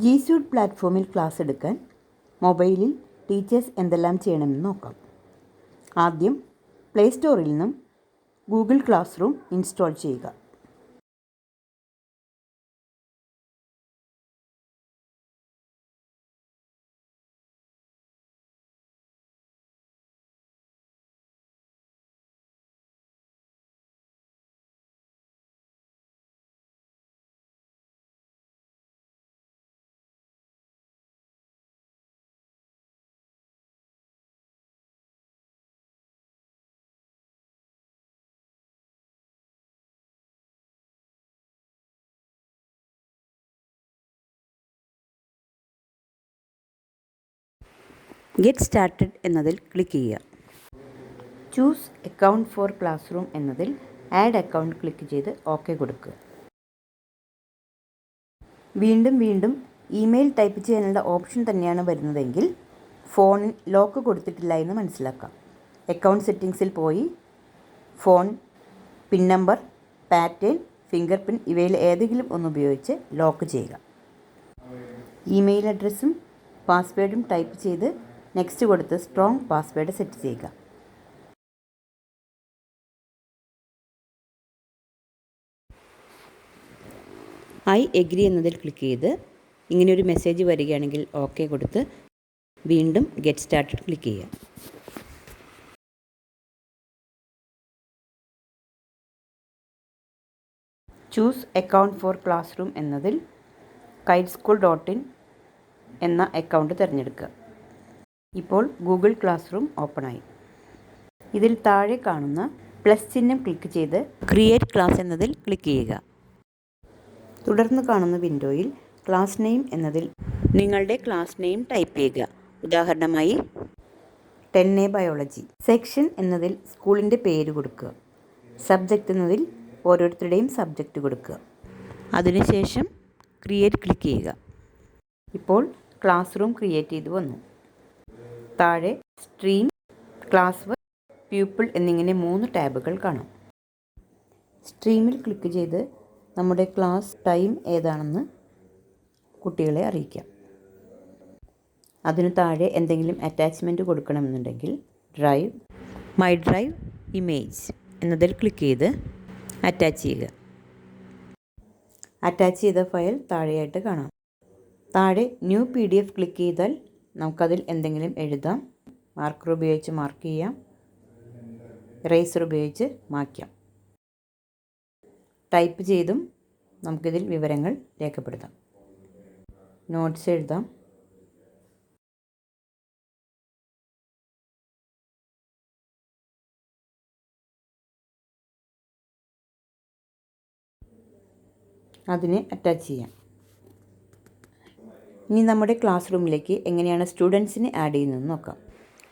G suit പ്ലാറ്റ്ഫോമിൽ class എടുക്കാൻ മൊബൈലിൽ ടീച്ചേഴ്സ് എന്തെല്ലാം ചെയ്യണമെന്ന് നോക്കാം. ആദ്യം പ്ലേ സ്റ്റോറിൽ നിന്നും ഗൂഗിൾ ക്ലാസ് റൂം ഇൻസ്റ്റാൾ ചെയ്യുക. ഗെറ്റ് സ്റ്റാർട്ടഡ് എന്നതിൽ ക്ലിക്ക് ചെയ്യുക. Choose account for class room എന്നതിൽ ആഡ് അക്കൗണ്ട് ക്ലിക്ക് ചെയ്ത് ഓക്കെ കൊടുക്കുക. വീണ്ടും ഇമെയിൽ ടൈപ്പ് ചെയ്യാനുള്ള ഓപ്ഷൻ തന്നെയാണ് വരുന്നതെങ്കിൽ ഫോണിൽ ലോക്ക് കൊടുത്തിട്ടില്ല എന്ന് മനസ്സിലാക്കാം. അക്കൗണ്ട് സെറ്റിങ്സിൽ പോയി phone, pin number, pattern, finger print ഇവയിൽ ഏതെങ്കിലും ഒന്ന് ഉപയോഗിച്ച് ലോക്ക് ചെയ്യുക. ഇമെയിൽ അഡ്രസ്സും പാസ്വേഡും ടൈപ്പ് ചെയ്ത് നെക്സ്റ്റ് കൊടുത്ത് സ്ട്രോങ് പാസ്വേഡ് സെറ്റ് ചെയ്യുക. ഐ എഗ്രി എന്നതിൽ ക്ലിക്ക് ചെയ്ത് ഇങ്ങനെയൊരു മെസ്സേജ് വരികയാണെങ്കിൽ ഓക്കെ കൊടുത്ത് വീണ്ടും ഗെറ്റ് സ്റ്റാർട്ടഡ് ക്ലിക്ക് ചെയ്യുക. Choose account for class room എന്നതിൽ kiteschool.in എന്ന അക്കൗണ്ട് തിരഞ്ഞെടുക്കുക. ഇപ്പോൾ ഗൂഗിൾ ക്ലാസ് റൂം ഓപ്പണായി. ഇതിൽ താഴെ കാണുന്ന പ്ലസ് ചിഹ്നം ക്ലിക്ക് ചെയ്ത് ക്രിയേറ്റ് ക്ലാസ് എന്നതിൽ ക്ലിക്ക് ചെയ്യുക. തുടർന്ന് കാണുന്ന വിൻഡോയിൽ ക്ലാസ് നെയിം എന്നതിൽ നിങ്ങളുടെ ക്ലാസ് നെയിം ടൈപ്പ് ചെയ്യുക. ഉദാഹരണമായി 10A ബയോളജി. സെക്ഷൻ എന്നതിൽ സ്കൂളിൻ്റെ പേര് കൊടുക്കുക. സബ്ജക്റ്റ് എന്നതിൽ ഓരോരുത്തരുടെയും സബ്ജക്റ്റ് കൊടുക്കുക. അതിനുശേഷം ക്രിയേറ്റ് ക്ലിക്ക് ചെയ്യുക. ഇപ്പോൾ ക്ലാസ് റൂം ക്രിയേറ്റ് ചെയ്ത് വന്നു. താഴെ സ്ട്രീം, ക്ലാസ് വർക്ക്, പ്യൂപ്പിൾ എന്നിങ്ങനെ 3 ടാബുകൾ കാണാം. സ്ട്രീമിൽ ക്ലിക്ക് ചെയ്ത് നമ്മുടെ ക്ലാസ് ടൈം ഏതാണെന്ന് കുട്ടികളെ അറിയിക്കാം. അതിനു താഴെ എന്തെങ്കിലും അറ്റാച്ച്മെൻറ്റ് കൊടുക്കണമെന്നുണ്ടെങ്കിൽ ഡ്രൈവ്, മൈ ഡ്രൈവ്, ഇമേജ് എന്നതിൽ ക്ലിക്ക് ചെയ്ത് അറ്റാച്ച് ചെയ്യുക. അറ്റാച്ച് ചെയ്ത ഫയൽ താഴെയായിട്ട് കാണാം. താഴെ ന്യൂ PDF ക്ലിക്ക് ചെയ്താൽ നമുക്കതിൽ എന്തെങ്കിലും എഴുതാം. മാർക്കർ ഉപയോഗിച്ച് മാർക്ക് ചെയ്യാം. ഇറേസർ ഉപയോഗിച്ച് മായ്ക്കാം. ടൈപ്പ് ചെയ്തും നമുക്കിതിൽ വിവരങ്ങൾ രേഖപ്പെടുത്താം. നോട്ട്സ് എഴുതാം. അതിനെ അറ്റാച്ച് ചെയ്യാം. ഇനി നമ്മുടെ ക്ലാസ് റൂമിലേക്ക് എങ്ങനെയാണ് സ്റ്റുഡൻസിനെ ആഡ് ചെയ്യുന്നതെന്ന് നോക്കാം.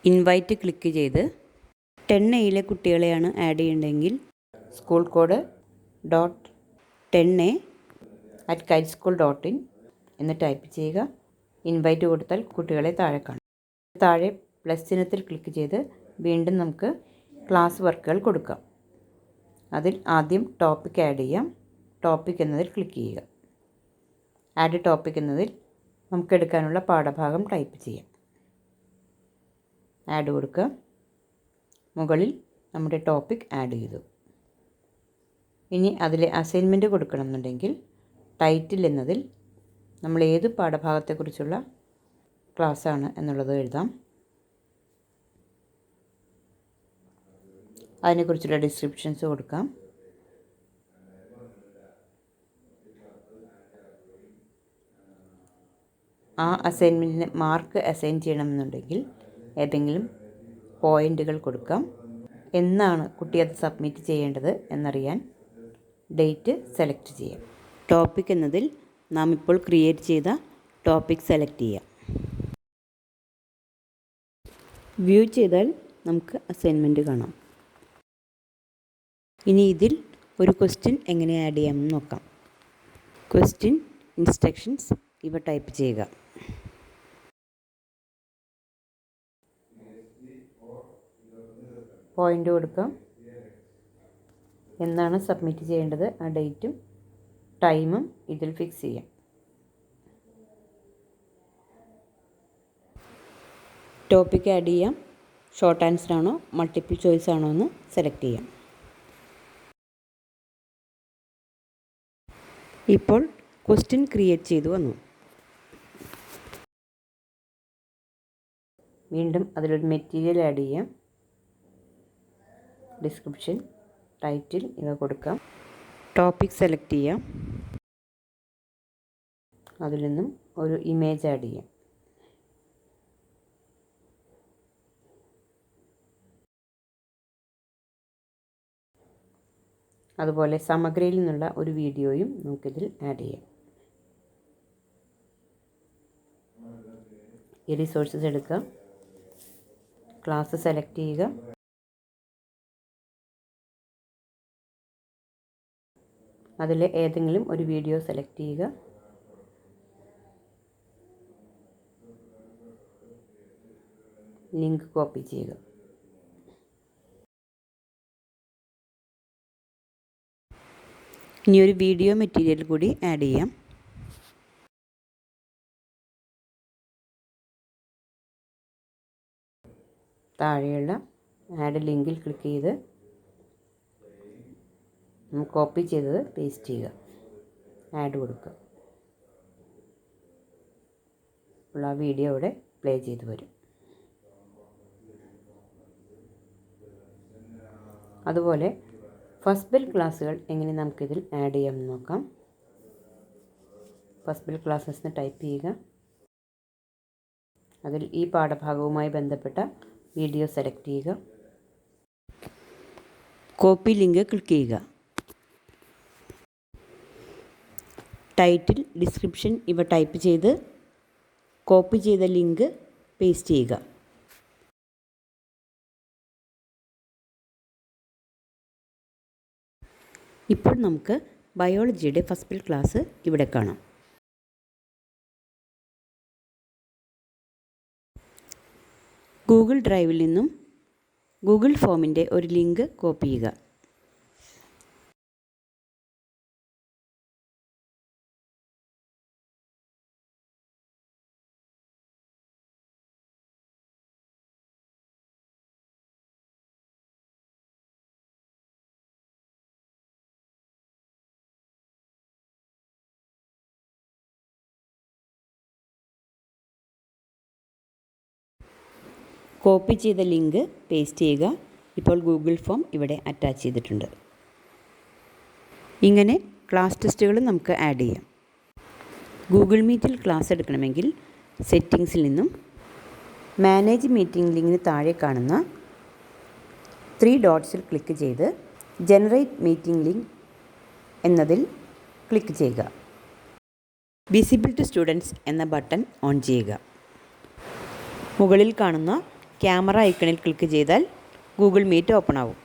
ഇൻവൈറ്റ് ക്ലിക്ക് ചെയ്ത് 10Aയിലെ കുട്ടികളെയാണ് ആഡ് ചെയ്യേണ്ടതെങ്കിൽ സ്കൂൾ കോഡ് .10A@kiteschool.in എന്ന് ടൈപ്പ് ചെയ്യുക. ഇൻവൈറ്റ് കൊടുത്താൽ കുട്ടികളെ താഴെ കാണും. താഴെ പ്ലസ് ചിഹ്നത്തിൽ ക്ലിക്ക് ചെയ്ത് വീണ്ടും നമുക്ക് ക്ലാസ് വർക്കുകൾ കൊടുക്കാം. അതിൽ ആദ്യം ടോപ്പിക് ആഡ് ചെയ്യാം. ടോപ്പിക് എന്നതിൽ ക്ലിക്ക് ചെയ്യുക. ആഡ് ടോപ്പിക് എന്നതിൽ നമുക്കെടുക്കാനുള്ള പാഠഭാഗം ടൈപ്പ് ചെയ്യാം. ആഡ് കൊടുക്കുക. മുകളിൽ നമ്മുടെ ടോപ്പിക് ആഡ് ചെയ്തു. ഇനി അതിലെ അസൈൻമെൻറ്റ് കൊടുക്കണമെന്നുണ്ടെങ്കിൽ ടൈറ്റിൽ എന്നതിൽ നമ്മൾ ഏത് പാഠഭാഗത്തെക്കുറിച്ചുള്ള ക്ലാസ്സാണ് എന്നുള്ളത് എഴുതാം. അതിനെക്കുറിച്ചുള്ള ഡിസ്ക്രിപ്ഷൻസ് കൊടുക്കാം. ആ അസൈൻമെൻറ്റിന് മാർക്ക് അസൈൻ ചെയ്യണമെന്നുണ്ടെങ്കിൽ ഏതെങ്കിലും പോയിൻ്റുകൾ കൊടുക്കാം. എന്നാണ് കുട്ടി അത് സബ്മിറ്റ് ചെയ്യേണ്ടത് എന്നറിയാൻ ഡേറ്റ് സെലക്ട് ചെയ്യാം. ടോപ്പിക് എന്നതിൽ നാം ഇപ്പോൾ ക്രിയേറ്റ് ചെയ്ത ടോപ്പിക് സെലക്ട് ചെയ്യാം. വ്യൂ ചെയ്താൽ നമുക്ക് അസൈൻമെൻറ്റ് കാണാം. ഇനി ഇതിൽ ഒരു ക്വസ്റ്റ്യൻ എങ്ങനെ ആഡ് ചെയ്യാമെന്ന് നോക്കാം. ക്വസ്റ്റ്യൻ, ഇൻസ്ട്രക്ഷൻസ് ഇവ ടൈപ്പ് ചെയ്യുക. പോയിൻ്റ് കൊടുക്കാം. എന്നാണ് സബ്മിറ്റ് ചെയ്യേണ്ടത് ആ ഡേറ്റും ടൈമും ഇതിൽ ഫിക്സ് ചെയ്യാം. ടോപ്പിക് ആഡ് ചെയ്യാം. ഷോർട്ട് ആൻസർ ആണോ മൾട്ടിപ്പിൾ ചോയ്സ് ആണോ എന്ന് സെലക്ട് ചെയ്യാം. ഇപ്പോൾ ക്വസ്റ്റ്യൻ ക്രിയേറ്റ് ചെയ്തു വന്നു. വീണ്ടും അതിലൊരു മെറ്റീരിയൽ ആഡ് ചെയ്യാം. ഡിസ്ക്രിപ്ഷൻ, ടൈറ്റിൽ ഇവ കൊടുക്കാം. ടോപ്പിക് സെലക്ട് ചെയ്യാം. അതിൽ നിന്നും ഒരു ഇമേജ് ആഡ് ചെയ്യാം. അതുപോലെ സമഗ്രയിൽ നിന്നുള്ള ഒരു വീഡിയോയും നമുക്കിതിൽ ആഡ് ചെയ്യാം. ഈ റിസോഴ്സസ് എടുക്കുക, ക്ലാസ് സെലക്ട് ചെയ്യുക, അതിലെ ഏതെങ്കിലും ഒരു വീഡിയോ സെലക്ട് ചെയ്യുക, ലിങ്ക് കോപ്പി ചെയ്യുക. ഇനി ഒരു വീഡിയോ മെറ്റീരിയൽ കൂടി ആഡ് ചെയ്യാം. താഴെയുള്ള ആഡ് ലിങ്കിൽ ക്ലിക്ക് ചെയ്ത് കോപ്പി ചെയ്തത് പേസ്റ്റ് ചെയ്യുക, ആഡ് കൊടുക്കുക. അപ്പോൾ ആ വീഡിയോ ഇവിടെ പ്ലേ ചെയ്ത് വരും. അതുപോലെ ഫസ്റ്റ് ബെൽ ക്ലാസ്സുകൾ എങ്ങനെ നമുക്കിതിൽ ആഡ് ചെയ്യാമെന്ന് നോക്കാം. ഫസ്റ്റ് ബെൽ ക്ലാസ്സസ് എന്ന് ടൈപ്പ് ചെയ്യുക. അതിൽ ഈ പാഠഭാഗവുമായി ബന്ധപ്പെട്ട വീഡിയോ സെലക്ട് ചെയ്യുക. കോപ്പി ലിങ്ക് ക്ലിക്ക് ചെയ്യുക. ടൈറ്റിൽ, ഡിസ്ക്രിപ്ഷൻ ഇവ ടൈപ്പ് ചെയ്ത് കോപ്പി ചെയ്ത ലിങ്ക് പേസ്റ്റ് ചെയ്യുക. ഇപ്പോൾ നമുക്ക് ബയോളജിയുടെ ഫസ്റ്റ് ബെൽ ക്ലാസ് ഇവിടെ കാണാം. ഗൂഗിൾ ഡ്രൈവിൽ നിന്നും ഗൂഗിൾ ഫോമിൻ്റെ ഒരു ലിങ്ക് കോപ്പി ചെയ്യുക. കോപ്പി ചെയ്ത ലിങ്ക് പേസ്റ്റ് ചെയ്യുക. ഇപ്പോൾ ഗൂഗിൾ ഫോം ഇവിടെ അറ്റാച്ച് ചെയ്തിട്ടുണ്ട്. ഇങ്ങനെ ക്ലാസ് ടെസ്റ്റുകൾ നമുക്ക് ആഡ് ചെയ്യാം. ഗൂഗിൾ മീറ്റിൽ ക്ലാസ് എടുക്കണമെങ്കിൽ സെറ്റിങ്സിൽ നിന്നും മാനേജ് മീറ്റിംഗ് ലിങ്കിന് താഴെ കാണുന്ന 3 ഡോട്ട്സിൽ ക്ലിക്ക് ചെയ്ത് ജനറേറ്റ് മീറ്റിംഗ് ലിങ്ക് എന്നതിൽ ക്ലിക്ക് ചെയ്യുക. വിസിബിൾ ടു സ്റ്റുഡൻസ് എന്ന ബട്ടൺ ഓൺ ചെയ്യുക. മുകളിൽ കാണുന്ന ക്യാമറ ഐക്കണിൽ ക്ലിക്ക് ചെയ്താൽ ഗൂഗിൾ മീറ്റ് ഓപ്പൺ ആവും.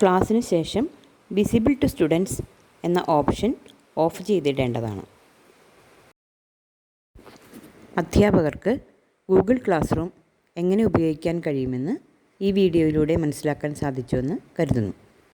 ക്ലാസ്സിന് ശേഷം വിസിബിൾ ടു സ്റ്റുഡൻസ് എന്ന ഓപ്ഷൻ ഓഫ് ചെയ്തിടേണ്ടതാണ്. അധ്യാപകർക്ക് ഗൂഗിൾ ക്ലാസ് റൂം എങ്ങനെ ഉപയോഗിക്കാൻ കഴിയുമെന്ന് ഈ വീഡിയോയിലൂടെ മനസ്സിലാക്കാൻ സാധിച്ചുവെന്ന് കരുതുന്നു.